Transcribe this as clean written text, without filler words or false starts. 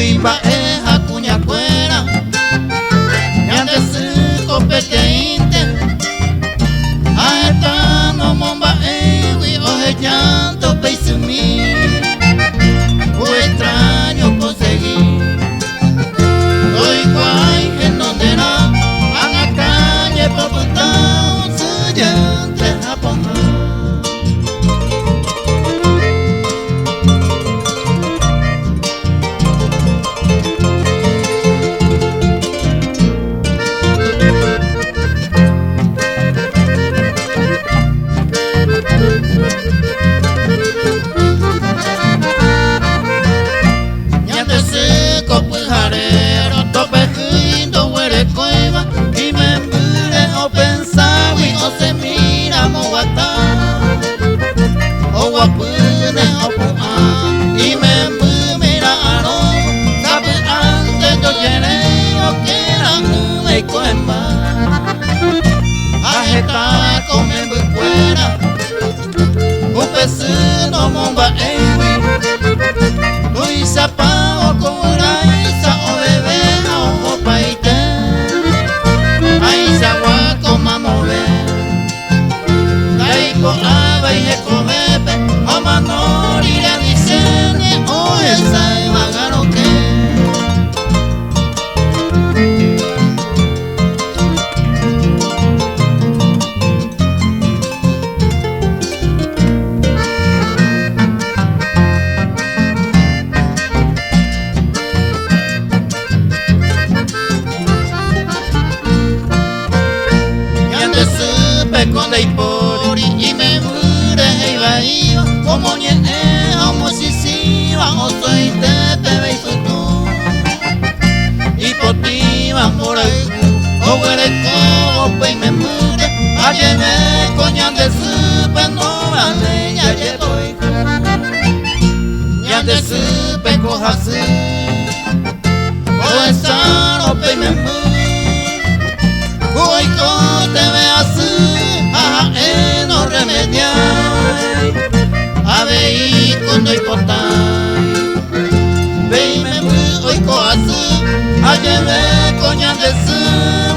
Uimba hakunya kwera Nyande suko pete inte Aeta no momba ewi oje llanto peisumi Fue extraño conseguir Hoy guay en donde era An a calle popotao su llanto Japón Y me miraron, sabe antes yo llené o que era un ecoema. Ajeta come muy fuera, un vecino momba ewi, muy zapao con una isa o bebé o paite, ahí se agua como mover, ahí con aba y se come. Con de ipori y me mure y bahía como ni como si siva o soy de bebé y futuro y por ti van por ahí o huele como pues me mure ayer me coñan de supe no vale ya estoy ya de supe coja así o estar o pues me mure hoy con te ve así no remediar a ver cuando importar ve y me voy hoy coazu a llevar coña de su